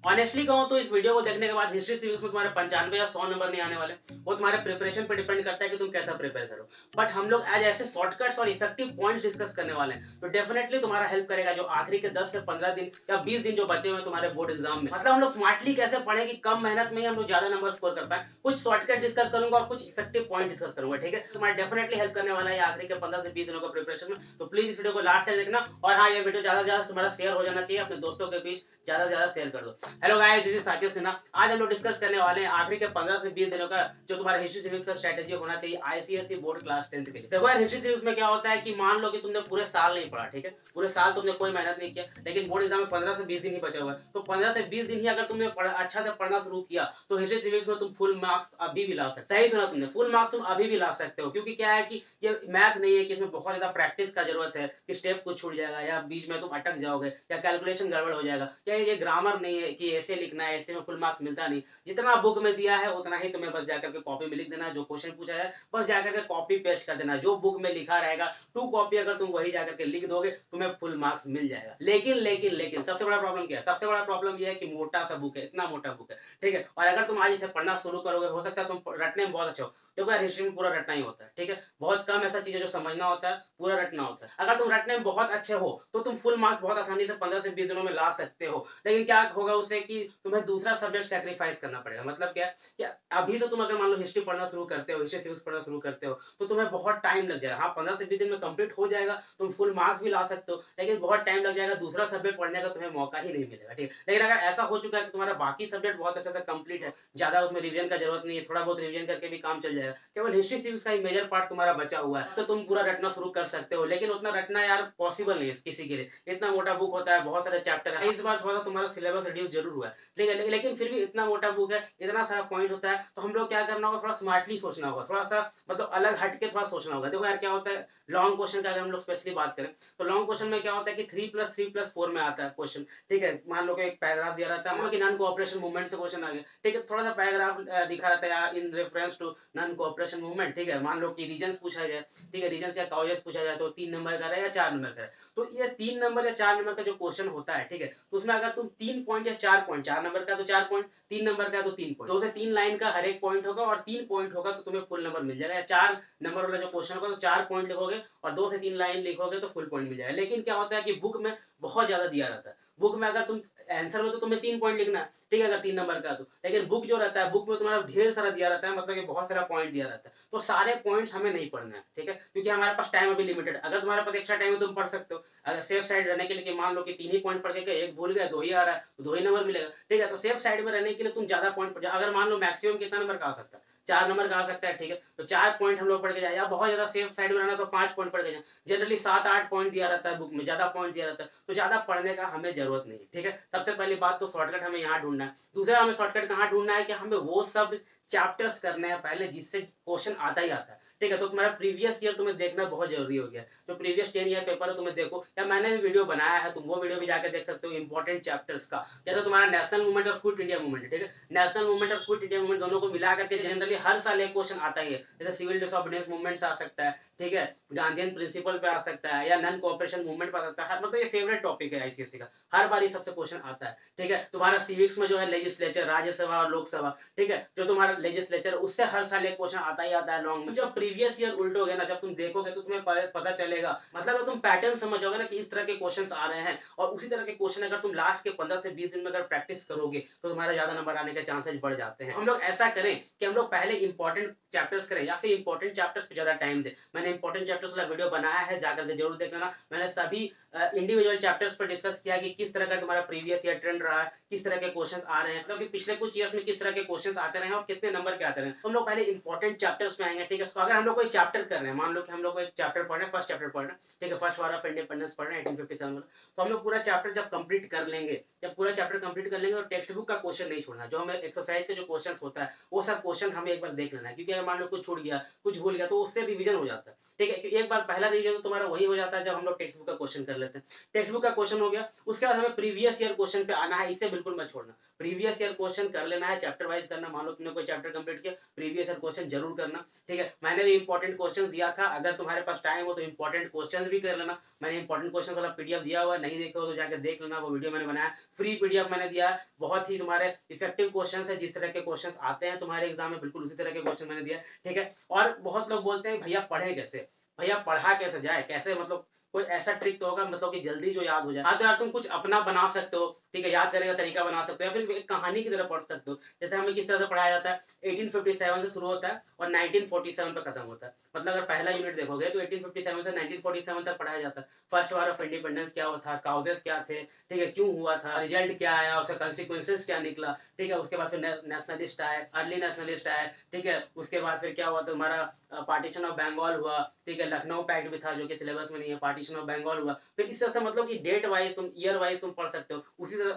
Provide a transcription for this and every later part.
Honestly कहूँ तो इस वीडियो को देखने के बाद हिस्ट्री सीरीज में तुम्हारे 95 या 100 नंबर नहीं आने वाले। वो तुम्हारे प्रिपरेशन पे डिपेंड करता है कि तुम कैसा प्रिपेयर करो। बट हम लोग आज ऐसे शॉर्टकट्स और इफेक्टिव पॉइंट्स डिस्कस करने वाले हैं तो डेफिनेटली तुम्हारा हेल्प करेगा जो आखिरी के 10 से 15 दिन या 20 दिन जो बचे हुए हैं तुम्हारे बोर्ड एग्जाम में। मतलब हम लोग स्मार्टली कैसे पढ़े कि कम मेहनत में ही हम लोग ज्यादा नंबर स्कोर कर पाए। कुछ शॉर्टकट डिस्कस करूंगा और कुछ इफेक्टिव पॉइंट डिस्कस करूंगा। ठीक है, तुम्हारा डेफिनेटली हेल्प करने वाला है आखिरी के 15 से 20 दिनों का प्रिपरेशन में। तो प्लीज इस वीडियो को लास्ट तक देखना। और हाँ, ये वीडियो ज्यादा से ज्यादा तुम्हारा शेयर हो जाना चाहिए, अपने दोस्तों के बीच ज्यादा से ज्यादा शेयर कर दो। Hello guys, this is Saqib Sinha. आज हम लोग डिस्कस करने वाले हैं आखिरी के 15 से 20 दिनों का जो तुम्हारा हिस्ट्री सिविक्स का स्ट्रेटेजी होना चाहिए आईसीएसई बोर्ड क्लास 10th के लिए। देखो यार, हिस्ट्री सिविक्स में क्या होता है कि मान लो कि तुमने पूरे साल नहीं पढ़ा, ठीक है, पूरे साल तुमने कोई मेहनत नहीं किया, लेकिन बोर्ड एग्जाम में 15 से 20 दिन ही बचा हुआ है। तो 15 से 20 दिन ही अगर तुमने अच्छा से पढ़ना शुरू किया तो हिस्ट्री सिविक्स में तुम फुल मार्क्स अभी भी ला सकते हो। सही सुना तुमने, फुल मार्क्स तुम अभी भी ला सकते हो। क्योंकि क्या है कि ये मैथ नहीं है कि इसमें बहुत ज्यादा प्रैक्टिस का जरूरत है कि स्टेप कुछ छूट जाएगा या बीच में तुम अटक जाओगे या कैलकुलेशन गड़बड़ हो जाएगा, या ये ग्रामर नहीं है कि ऐसे लिखना है, ऐसे में फुल मार्क्स मिलता नहीं। जितना बुक में दिया है उतना ही तुम्हें बस जाकर के कॉपी में लिख देना। जो क्वेश्चन पूछा जाए बस जाकर के कॉपी पेस्ट कर देना। जो बुक में लिखा रहेगा टू कॉपी अगर तुम वही जाकर के लिख दोगे तुम्हें फुल मार्क्स मिल जाएगा। लेकिन लेकिन लेकिन सबसे बड़ा प्रॉब्लम क्या है? सबसे बड़ा प्रॉब्लम यह है कि मोटा सा बुक है, इतना मोटा बुक है। ठीक है, और अगर तुम आज इसे पढ़ना शुरू करोगे हो सकता है तुम रटने में बहुत अच्छे हो। देखो यार, हिस्ट्री में पूरा रटना ही होता है। ठीक है, बहुत कम ऐसा चीज है जो समझना होता है, पूरा रटना होता है। अगर तुम रटने में बहुत अच्छे हो तो तुम फुल मार्क्स बहुत आसानी से 15 से 20 दिनों में ला सकते हो। लेकिन क्या होगा उससे कि तुम्हें दूसरा सब्जेक्ट सैक्रिफाइस करना पड़ेगा। मतलब क्या, क्या अभी तो तुम अगर मान लो हिस्ट्री पढ़ना शुरू करते हो, हिस्ट्री सिविक्स पढ़ना शुरू करते हो तो तुम्हें बहुत टाइम लग जाएगा। हाँ, 15 से 20 दिन में कंप्लीट हो जाएगा, तुम फुल मार्क्स भी ला सकते हो, लेकिन बहुत टाइम लग जाएगा, दूसरा सब्जेक्ट पढ़ने का तुम्हें मौका ही नहीं मिलेगा। ठीक है, लेकिन अगर ऐसा हो चुका है कि तुम्हारा बाकी सब्जेक्ट बहुत अच्छे से कंप्लीट है, ज्यादा उसमें रिवीजन का जरूरत नहीं है, थोड़ा बहुत रिवीजन करके भी काम चल जाएगा, केवल हिस्ट्री सिविक्स का ही मेजर पार्ट तुम्हारा बचा हुआ है, तो तुम पूरा रटना शुरू कर सकते हो। लेकिन उतना रटना यार पॉसिबल नहीं है किसी के लिए। इतना मोटा बुक होता है, बहुत सारे चैप्टर है। इस बार थोड़ा सा तुम्हारा सिलेबस रिड्यूस जरूर हुआ है, ठीक है, लेकिन फिर भी इतना मोटा बुक है, इतना सारा पॉइंट होता है, तो हम लोग क्या करना होगा, थोड़ा स्मार्टली सोचना होगा, थोड़ा सा मतलब अलग हट के थोड़ा सोचना होगा। देखो यार क्या होता है, लॉन्ग क्वेश्चन का अगर हम लोग स्पेशली बात करें तो लॉन्ग क्वेश्चन में क्या होता है कि 3+3+4 में आता है क्वेश्चन। ठीक है, मान लो कि एक पैराग्राफ दिया रहता है, मान लो कि नॉन कोऑपरेशन मूवमेंट से क्वेश्चन आ गया। ठीक है, थोड़ा सा पैराग्राफ दिखा रहता है in reference to non cooperation movement. ठीक है, मान लो कि रीजंस पूछा जाए, ठीक है, रीजंस या कॉजेस पूछा जाए तो 3 नंबर का है या 4 नंबर का है। तो ये 3 नंबर या 4 नंबर का जो क्वेश्चन होता है, ठीक है, तो उसमें अगर तुम 3 पॉइंट या 4 पॉइंट, 4 नंबर का तो 4 पॉइंट, 3 नंबर का तो 3 पॉइंट, 2 से 3 लाइन का हर एक पॉइंट होगा और 3 पॉइंट होगा तो तुम्हें फुल नंबर मिल जाएगा। या 4 नंबर वाला जो क्वेश्चन होगा तो 4 पॉइंट लिखोगे और 2 से 3 लाइन लिखोगे तो फुल पॉइंट मिल जाएगा। लेकिन क्या होता है कि बुक में बहुत ज्यादा दिया रहता है। बुक में अगर तुम आंसर में तो तुम्हें 3 पॉइंट लिखना है, ठीक है, अगर 3 नंबर का तो, लेकिन बुक जो रहता है, बुक में तुम्हारा ढेर सारा दिया रहता है, मतलब कि बहुत सारा पॉइंट दिया रहता है। तो सारे पॉइंट्स हमें नहीं पढ़ना है, ठीक है, क्योंकि हमारे पास टाइम अभी लिमिटेड है। अगर तुम्हारे पास एक्स्ट्रा टाइम है तुम पढ़ सकते हो। अगर सेफ साइड रहने के लिए कि मान लो कि 3 ही पॉइंट पढ़ के गए, एक भूल गए, 2 ही आ रहा है, तो 2 ही नंबर मिलेगा। ठीक है, तो सेफ साइड में रहने के लिए तुम ज्यादा पॉइंट पढ़ जाओ। अगर मान लो मैक्सिमम कितना नंबर का आ सकता है, 4 नंबर का आ सकता है, ठीक है, तो 4 पॉइंट हम लोग पढ़ के जाए, या बहुत ज्यादा सेफ साइड में रहना तो 5 पॉइंट पढ़ के जाए। जनरली 7-8 पॉइंट दिया रहता है बुक में, ज्यादा पॉइंट दिया रहता है, तो ज्यादा पढ़ने का हमें जरूरत नहीं है। ठीक है, सबसे पहली बात तो शॉर्टकट हमें यहाँ ढूंढना है। दूसरा हमें शॉर्टकट कहाँ ढूंढना है कि हमें वो सब चैप्टर्स करने हैं पहले जिससे क्वेश्चन आता ही आता है। ठीक है, तो तुम्हारा प्रीवियस ईयर तुम्हें देखना बहुत जरूरी हो गया। जो प्रीवियस 10 ईयर पेपर है तुम्हें देखो, या मैंने भी वीडियो बनाया है, तुम वो वीडियो भी जाकर देख सकते हो इंपॉर्टेंट चैप्टर्स का। जैसे तुम्हारा नेशनल मूवमेंट और क्विट इंडिया मूवमेंट है, ठीक है, नेशनल मूवमेंट और क्विट इंडिया मूवमेंट दोनों को मिला करके जनरली हर साल एक क्वेश्चन आता ही है। जैसे सिविल डिसोबीडियंस मूवमेंट से आ सकता है, ठीक है, गांधीयन प्रिंसिपल पे आ सकता है, या नॉन कोऑपरेशन मूवमेंट पे आ सकता है। मतलब ये फेवरेट टॉपिक है आईसीएससी का, हर बार ये सबसे क्वेश्चन आता है। ठीक है, तुम्हारा सिविक्स में जो है लेजिस्लेचर, राज्यसभा और लोकसभा, ठीक है, जो तुम्हारा लेजिस्लेचर उससे हर साल एक क्वेश्चन आता ही आता है लॉन्ग में। जब प्रीवियस ईयर उल्टोगे ना, जब तुम देखोगे तो तुम्हें पता चलेगा, मतलब तुम पैटर्न समझोगे ना कि इस तरह के क्वेश्चन आ रहे हैं, और उसी तरह के क्वेश्चन अगर तुम लास्ट के 15 से 20 दिन में अगर प्रैक्टिस करोगे तो तुम्हारा ज्यादा नंबर आने के चांसेस बढ़ जाते हैं। हम लोग ऐसा करें कि हम लोग पहले इंपॉर्टेंट चैप्टर्स करें या फिर इंपॉर्टेंट चैप्टर्स पे ज्यादा टाइम दें। मैंने इंपॉर्टेंट चैप्टर्स वाला वीडियो बनाया है, जाकर के जरूर देख लेना। मैंने सभी इंडिविजुअल चैप्टर्स पर डिस्कस किया कि किस तरह का तुम्हारा प्रीवियस ईयर ट्रेंड रहा है, किस तरह के क्वेश्चंस आ रहे हैं, मतलब कि पिछले कुछ ईयर्स में किस तरह के क्वेश्चंस आते रहे हैं और कितने नंबर के आते रहे हैं। हम लोग पहले इंपॉर्टेंट चैप्टर्स में आएंगे। ठीक है, तो अगर हम लोग कोई चैप्टर कर रहे हैं, मान लो कि हम लोग को एक चैप्टर पढ़ रहे हैं, फर्स्ट चैप्टर पढ़ रहे हैं, ठीक है, फर्स्ट वार ऑफ इंडिपेंडेंस पढ़ रहे हैं 1857 वाला, तो हम लोग पूरा चैप्टर जब कंप्लीट कर लेंगे, जब पूरा चैप्टर कंप्लीट कर लेंगे तो टेक्स्ट बुक का क्वेश्चन नहीं छोड़ना। जो हमें एक्सरसाइज के जो क्वेश्चन होता है वो सब क्वेश्चन हमें एक बार देख लेना है, क्योंकि अगर मान लो कुछ छूट गया, कुछ भूल गया, तो उससे रिवीजन हो जाता है। ठीक है, क्योंकि एक बार पहला रिवीजन तो तुम्हारा वही हो जाता है जब हम लोग टेक्स्ट बुक का क्वेश्चन कर लेते लेते हैं। टेक्स्ट बुक का क्वेश्चन हो गया, उसके बाद हमें प्रीवियस ईयर क्वेश्चन पे आना है, इसे बिल्कुल मत छोड़ना। प्रीवियस ईयर क्वेश्चन कर लेना है, चैप्टर वाइज करना। मान लो तुमने कोई चैप्टर कंप्लीट किया, प्रीवियस ईयर क्वेश्चन जरूर करना, ठीक है। मैंने भी इंपॉर्टेंट क्वेश्चन दिया था, अगर तुम्हारे पास टाइम हो तो इंपॉर्टेंट क्वेश्चन भी कर लेना। मैंने इंपॉर्टेंट क्वेश्चन वाला पीडीएफ दिया हुआ है, नहीं देखे हो तो जाकर देख लेना, वो वीडियो मैंने बनाया, फ्री पीडीएफ मैंने दिया है। बहुत ही तुम्हारे इफेक्टिव क्वेश्चन है, जिस तरह के क्वेश्चन आते हैं तुम्हारे एग्जाम में बिल्कुल उसी तरह के क्वेश्चन मैंने दिया, ठीक है। और बहुत लोग बोलते हैं भैया पढ़े कैसे, भैया पढ़ा कैसे जाए, कैसे मतलब कोई ऐसा ट्रिक तो होगा मतलब कि जल्दी जो याद हो जाए। हाँ तो यार तुम कुछ अपना बना सकते हो, ठीक है, याद करने का तरीका बना सकते हो, या फिर एक कहानी की तरह पढ़ सकते हो। जैसे हमें किस तरह से पढ़ाया जाता है, 1857 से शुरू होता है और 1947 पे खत्म होता है। मतलब अगर पहला यूनिट देखोगे तो 1857 से 1947 तक पढ़ाया जाता है। फर्स्ट वार ऑफ इंडिपेंडेंस क्या था, काउजेस क्या थे, ठीक है, क्यों हुआ था, रिजल्ट क्या आया, उसका कंसिक्वेंसेस क्या निकला, ठीक है। उसके बाद फिर नेशनलिस्ट आए, अर्ली नेशनलिस्ट आए, ठीक है। उसके बाद फिर क्या हुआ तो हमारा पार्टीशन ऑफ बंगाल हुआ, ठीक है। लखनऊ पैक्ट भी था जो कि सिलेबस में नहीं है, पार्टीशन ऑफ बंगाल हुआ। फिर इस तरह से मतलब कि डेट वाइज तुम ईयर वाइज तुम पढ़ सकते हो।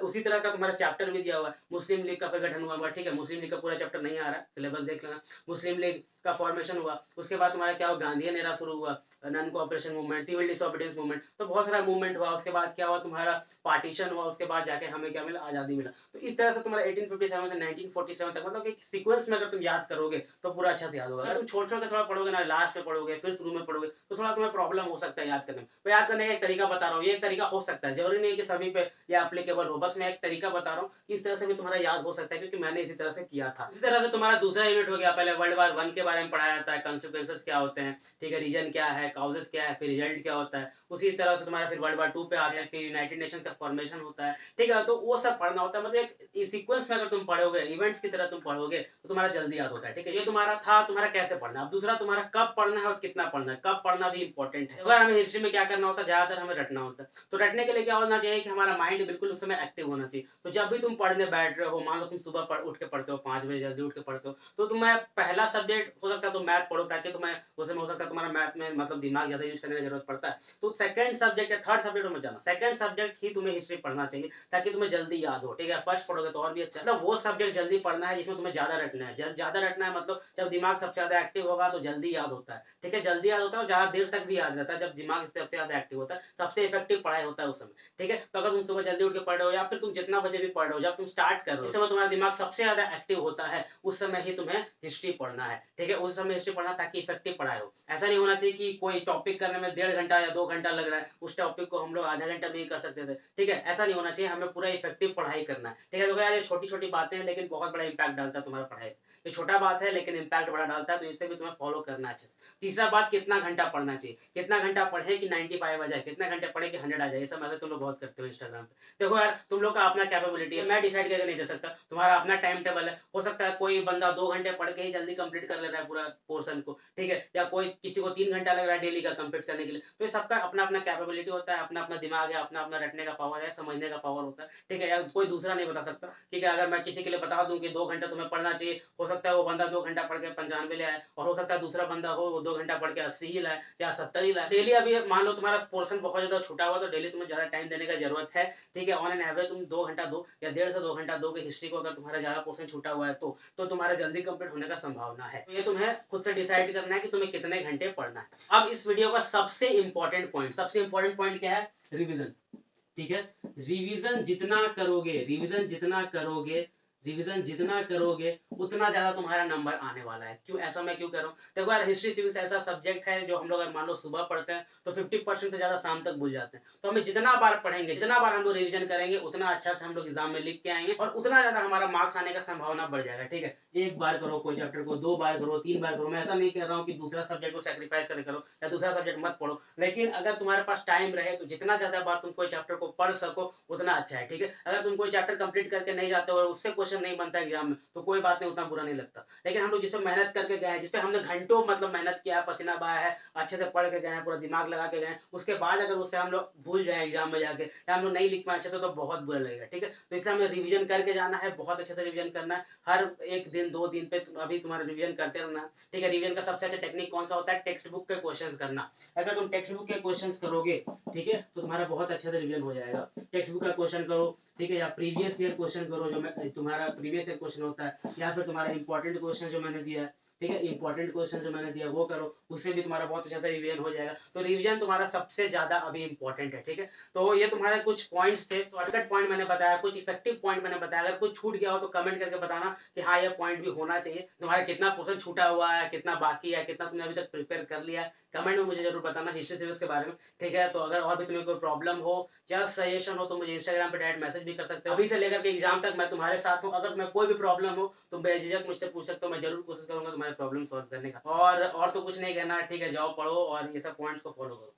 उसी तरह का तुम्हारा चैप्टर भी दिया हुआ है। मुस्लिम लीग का फिर गठन हुआ, ठीक है। मुस्लिम लीग का पूरा चैप्टर नहीं आ रहा है, सिलेबस देख लेना। मुस्लिम लीग का फॉर्मेशन हुआ, उसके बाद तुम्हारा क्या हुआ, गांधीयन एरा शुरू हुआ, non cooperation movement, civil disobedience movement, तो बहुत सारा मूवमेंट हुआ। उसके बाद क्या हुआ तुम्हारा पार्टीशन हुआ, उसके बाद जाके हमें क्या मिला, आजादी मिला। तो इस तरह से तुम्हारा 1857 से 1947 तक मतलब एक सीक्वेंस में अगर तुम याद करोगे तो पूरा अच्छा से याद होगा। अगर तुम छोड़ छोड़ के थोड़ा पढ़ोगे ना, लास्ट में पढ़ोगे फिर शुरू में पढ़ोगे, तो थोड़ा तुम्हें प्रॉब्लम हो सकता है याद करने में। तो याद करने का एक तरीका बता रहा हूँ, ये एक तरीका हो सकता है, जरूरी नहीं है कि सभी पे ये एप्लीकेबल हो, बस मैं एक तरीका बता रहा हूँ कि इस तरह से भी तुम्हारा याद हो सकता है, क्योंकि मैंने इसी तरह से किया था। इसी तरह से तुम्हारा दूसरा यूनिट हो गया, पहले वर्ल्ड वार 1 के बारे में पढ़ाया जाता है, कॉन्सिक्वेंसेस क्या होते हैं, ठीक है, रीजन क्या है, काउजेस क्या है, फिर रिजल्ट क्या होता है। उसी तरह से तुम्हारा फिर वर्ल्ड वार 2 पे आते हैं, फिर यूनाइटेड नेशंस का फॉर्मेशन होता है, ठीक है। तो वो सब पढ़ना होता है, मतलब एक सीक्वेंस में अगर तुम पढ़ोगे, इवेंट्स की तरह तुम पढ़ोगे तो तुम्हारा जल्दी याद होता है, ठीक है। ये तुम्हारा था, तुम्हारा कैसे पढ़ना। अब दूसरा तुम्हारा कब पढ़ना है और कितना पढ़ना है, कब पढ़ना भी इंपॉर्टेंट है। अगर हमें हिस्ट्री में क्या करना होता है, ज्यादातर हमें रटना होता है। तो रटने के लिए क्या होना चाहिए कि हमारा माइंड बिल्कुल उस समय एक्टिव होना चाहिए। तो जब भी तुम पढ़ने बैठ रहे हो, मान लो तुम सुबह उठ के पढ़ते हो, 5 बजे जल्दी उठ के पढ़ते हो, तो तुम्हें पहला सब्जेक्ट हो सकता है तो मैथ पढ़ो, ताकि तुम्हें उस समय हो सकता है तुम्हारा मैथ में मतलब दिमाग ज्यादा यूज करने की जरूरत पड़ता है। तो सेकंड सब्जेक्ट या थर्ड सब्जेक्ट में जाना, सेकंड सब्जेक्ट ही तुम्हें हिस्ट्री पढ़ना चाहिए, ताकि तुम्हें जल्दी याद हो, ठीक है। फर्स्ट पढ़ोगे तो और भी अच्छा, मतलब वो सब्जेक्ट जल्दी पढ़ना है जिसमें तुम्हें ज्यादा रटना है। ज्यादा रटना है मतलब जब दिमाग सबसे ज्यादा एक्टिव होगा तो जल्दी याद होता है, ठीक है। जल्दी याद होता है और ज्यादा देर तक भी याद रहता है, जब दिमाग सबसे ज्यादा एक्टिव होता है, सबसे इफेक्टिव पढ़ाई होता है उस समय, ठीक है। तो अगर तुम सुबह जल्दी उठ के पढ़ रहे हो या फिर तुम जितना बजे भी पढ़ रहे हो, जब तुम स्टार्ट कर रहे हो, इस समय तुम्हारा दिमाग सबसे ज्यादा एक्टिव होता है, उस समय ही तुम्हें हिस्ट्री पढ़ना है, ठीक है। उस समय हिस्ट्री पढ़ना ताकि इफेक्टिव पढ़ाई हो। ऐसा नहीं होना चाहिए कि कोई टॉपिक करने में 1.5 घंटा या 2 घंटा लग रहा है, उस टॉपिक को हम लोग आधा घंटा में ही कर सकते थे, ठीक है। ऐसा नहीं होना चाहिए, हमें पूरा इफेक्टिव पढ़ाई करना है, ठीक है। तो यार ये छोटी छोटी बातें हैं लेकिन बहुत बड़ा इंपैक्ट डालता है तुम्हारा पढ़ाई। ये छोटा बात है लेकिन इंपैक्ट बड़ा डालता है, तो इसे भी तुम्हें फॉलो करना है अच्छे से। तीसरा बात, कितना घंटा पढ़ना चाहिए, कितना घंटा पढ़े कि 95 आ जाए, कितना घंटे पढ़े कि 100 आ जाए। ये सब मैसेज तुम लोग बहुत करते हो इंस्टाग्राम पे। देखो यार तुम लोग का अपना कैपेबिलिटी है, मैं डिसाइड करके नहीं दे सकता, तुम्हारा अपना टाइम टेबल है। हो सकता है कोई बंदा 2 घंटे पढ़ के ही जल्दी कंप्लीट कर ले रहा है पूरा पोर्शन को, ठीक है, या कोई किसी को 3 घंटा लग रहा है डेली का कंप्लीट करने के लिए। तो ये सबका अपना अपना कैपेबिलिटी होता है, अपना अपना दिमाग है, अपना अपना रटने का पावर है, समझने का पावर होता है, ठीक है। या कोई दूसरा नहीं बता सकता, ठीक है। अगर मैं किसी के लिए बता दूं कि 2 घंटा तुम्हें पढ़ना चाहिए, हो सकता है वो बंदा 2 घंटा पढ़ के 95 ले आए, और हो सकता है दूसरा बंदा हो वो 2 घंटा पढ़ के 80 ही लाए या 70 ही लाए। डेली अभी मान लो तुम्हारा पोर्शन बहुत ज्यादा छूटा हुआ, तो डेली तुम्हें ज्यादा टाइम देने की जरूरत है, ठीक है। ऑन एन एवरेज तुम 2 घंटा दो या 1.5 से 2 घंटा दो कि हिस्ट्री को, अगर तुम्हारा ज्यादा पोर्शन छूटा हुआ है तो तुम्हारा जल्दी कंप्लीट होने का संभावना है। तो ये तुम्हें खुद से डिसाइड करना है कि तुम्हें कितने घंटे पढ़ना है। अब इस वीडियो का सबसे इंपॉर्टेंट पॉइंट क्या है, रिविजन, ठीक है। रिवीजन जितना करोगे उतना ज्यादा तुम्हारा नंबर आने वाला है। क्यों ऐसा मैं क्यों कर रहा हूँ, देखो यार हिस्ट्री सिविक्स ऐसा सब्जेक्ट है जो हम लोग अगर मान लो सुबह पढ़ते हैं तो 50% से ज्यादा शाम तक भूल जाते हैं। तो हमें जितना बार पढ़ेंगे, जितना बार हम लोग रिवीजन करेंगे, उतना अच्छा से हम लोग एग्जाम में लिख के आएंगे और उतना ज्यादा हमारा मार्क्स आने का संभावना बढ़ जाएगा, ठीक है। एक बार करो कोई चैप्टर को, 2 बार करो, 3 बार करो, मैं ऐसा नहीं कह रहा हूँ कि दूसरा सब्जेक्ट को सेक्रीफाइस करके करो या दूसरा सब्जेक्ट मत पढ़ो, लेकिन अगर तुम्हारे पास टाइम रहे तो जितना ज्यादा बार तुम कोई चैप्टर को पढ़ सको उतना अच्छा है, ठीक है। अगर तुम कोई चैप्टर कंप्लीट करके नहीं जाते हो और उससे क्वेश्चन नहीं बनता एग्जाम में तो कोई बात नहीं, उतना बुरा नहीं लगता। लेकिन हम लोग जिसपे मेहनत करके गए हैं, जिसपे हमने घंटों मतलब मेहनत किया है, पसीना बहाया है, अच्छे से पढ़ के गए हैं, पूरा दिमाग लगा के गए, उसके बाद अगर उससे हम लोग भूल जाए एग्जाम में जाके या हम लोग नहीं लिख पाए अच्छे से, तो बहुत बुरा लगेगा, ठीक है। तो इसलिए हमें रिवीजन करके जाना है, बहुत अच्छे से रिवीजन करना है। हर एक दिन 2 दिन पे अभी तुम्हारा रिवीजन करते रहना, ठीक है। रिवीजन का सबसे अच्छा टेक्निक कौन सा होता है, टेक्स्ट बुक के क्वेश्चन करना। अगर तुम टेक्स्ट बुक के क्वेश्चन करोगे, ठीक है, तो तुम्हारा बहुत अच्छे से रिवीजन हो जाएगा। टेक्स्ट बुक का क्वेश्चन करो, ठीक है, या प्रीवियस ईयर क्वेश्चन करो, जो मैं तुम्हारा प्रीवियस ईयर क्वेश्चन होता है, या फिर तुम्हारा इंपॉर्टेंट क्वेश्चन जो मैंने दिया है, ठीक है, इंपॉर्टेंट क्वेश्चन जो मैंने दिया वो करो, उससे भी तुम्हारा बहुत अच्छा सा रिवीजन हो जाएगा। तो रिवीजन तुम्हारा सबसे ज्यादा अभी इंपॉर्टेंट है, ठीक है। तो ये तुम्हारे कुछ पॉइंट्स थे, शॉर्टकट पॉइंट मैंने बताया, कुछ इफेक्टिव पॉइंट मैंने बताया। अगर कुछ छूट गया हो तो कमेंट करके बताना कि हाँ ये पॉइंट भी होना चाहिए। तुम्हारा कितना पोर्शन छूटा हुआ है, कितना बाकी है, कितना तुमने अभी तक प्रिपेयर कर लिया है, कमेंट में मुझे जरूर बताना हिस्ट्री सीरीज के बारे में, ठीक है। तो अगर और भी तुम्हें कोई प्रॉब्लम हो या सजेशन हो तो मुझे इंस्टाग्राम पे डायरेक्ट मैसेज भी कर सकते हो। अभी से लेकर के एग्जाम तक मैं तुम्हारे साथ हूँ। अगर तुम्हें कोई भी प्रॉब्लम हो तो बेझिझक मुझसे पूछ सकते हो, मैं जरूर कोशिश करूंगा तुम्हारे प्रॉब्लम सॉल्व करने का। और तो कुछ नहीं कहना, ठीक है। जाओ पढ़ो और ये सब पॉइंट्स को फॉलो करो।